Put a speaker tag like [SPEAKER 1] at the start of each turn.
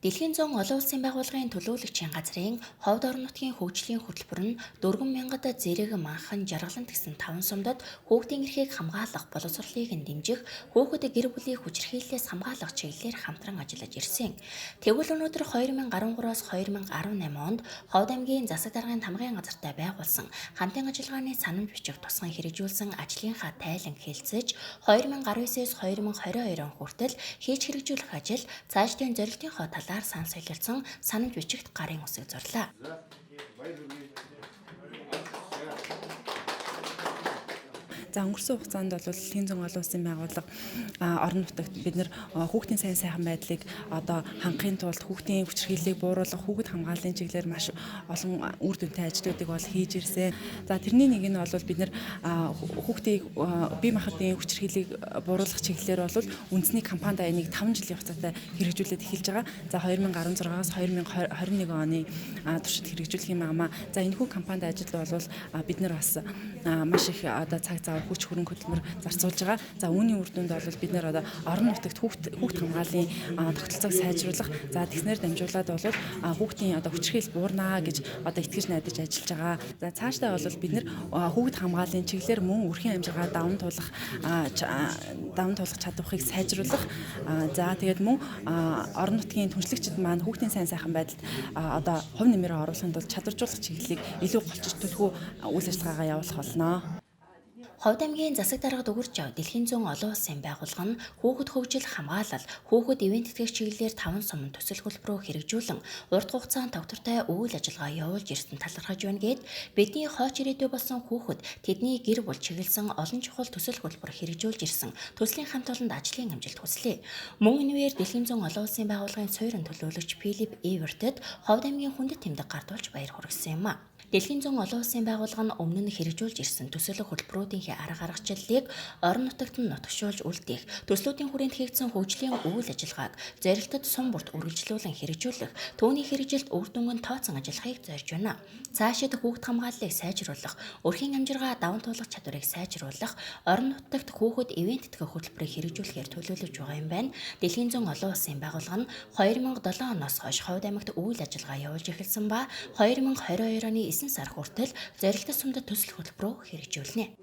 [SPEAKER 1] Дэлхийн 100 олон улсын байгууллагын төлөөлөгчийн газрын Ховд орон нутгийн хөгжлийн хөтөлбөр нь 4,000 зэрэг манхан жаргалан тгсэн 5 сумдад хүүхдийн эрхийг хамгаалах боловсролыг нь дэмжих, хүүхэд гэр бүлийн хүчирхийллээс хамгаалах чиглэлээр хамтран ажиллаж ирсэн. Тэгвэл өнөөдөр 2013-аас 2018 онд Ховд аймгийн засаг даргын тамгын газартай байгуулсан хамтын ажиллагааны санамж бичих тусгай хэрэгжүүлсэн ажлынхаа тайлан хэлэлцэж 2019-с 2022 он хүртэл хийж хэрэгжүүлэх ажил цаашдын зорилтынхоо талаар сан солилцсон санамж бичигт гарын үсэг зурлаа.
[SPEAKER 2] За өнгөрсөн хугацаанд бол Дэлхийн 100 олон улсын байгууллага орон нутагт бид нэр хүүхдийн сайхан байдлыг одоо хангахын тулд хүүхдийн хүчирхийллийг бууруулах, хүүхэд хамгааллын чиглэлээр маш олон үр дүнтэй ажлуудыг бол хийж ирсэн. За тэрний нэг нь бол бид нэр хүүхдийн бие махбодын хүчирхийллийг бууруулах чиглэлээр бол үндэсний кампанид энийг 5 жилийн хугацаатай хэрэгжүүлээд эхэлж байгаа. За 2016-аас 2021 оны туршид хэрэгжүүлэх юм аа. За энэхүү кампанид ажил бол бид нар бас маш их одоо цаг зав хүч хөрөнгө хөдөлмөр зарцуулж байгаа. За үүний үр дүнд бол бид нэр одоо орон нутагт хүүхд хамгааллын тогтолцоог сайжруулах, за тэгснээр дамжуулаад бол хүүхдийн одоо хүчирхийлэл буурнаа гэж одоо итгэж найдаж ажиллаж байгаа. За цаашдаа бол бид нэр хүүхд хамгааллын чиглэлээр мөн өрхийн амжиргаа даван туулах чадварыг сайжруулах. За тэгээд мөн орон нутгийн түншлэгчид маань хүүхдийн сайхан байдалд одоо хувь нэмрээ оруулахын тулд чадваржуулах чиглэлийг илүү голчиж төлхөө үйл ажиллагаагаа явуулах болно.
[SPEAKER 1] Ховд аймгийн засаг даргад өгөрч яв Дэлхийн 100 олон улсын байгууллага нь хүүхэд хөгжил хамгаалал, хүүхэд ивент тэтгэгч чиглэлээр 5 сумын төсөл хөтөлбөрөөр хэрэгжүүлэн урт хугацаанд тогтвортой үйл ажиллагаа явуулж ирсэн талархаж байна гэд бидний хойч ирээдүй болсон хүүхэд тэдний гэр бүл чиглэлсэн олон чухал төсөл хөтөлбөр хэрэгжүүлж ирсэн төслийн хамт олонд ажлын амжилт хүслээ. Мөн энэвээр Дэлхийн 100 олон улсын байгууллагын суурин төлөөлөгч Филипп Эвертэд Ховд аймгийн хүндэт тэмдэг гардуулж баяр хүргэсэн юм а. Дэлхийн 100 олон улсын байгууллага нь өмнө нь хэрэгжүүлж ирсэн төсөөлөх хөтөлбөрүүдийн арга аргачлалыг орон нутагт нь нутагшуулж үлдээх, төслүүдийн хүрээнд хийгдсэн хөгжлийн үйл ажиллагааг зорилтод сум бүрт үргэлжлүүлэн хэрэгжүүлэх, түүний хэрэгжилт үр дүнгийн тооцон ажиллахыг зорьж байна. Цаашид хүүхэд хамгааллыг сайжруулах, өрхийн амжиргаа даван туулах чадварыг сайжруулах, орон нутагт хүүхэд ивент тэтгэх хөтөлбөрийг хэрэгжүүлэхээр төлөвлөж байгаа юм байна. Дэлхийн 100 олон улсын байгууллага нь 2007 оноос хойш Ховд аймагт үйл ажиллагаа явуулж эхэлсэн ба 2022 оны 9 сар хүртэл зорилттой сумдад төсөл хөтөлбөрөө хэрэгжүүлнэ.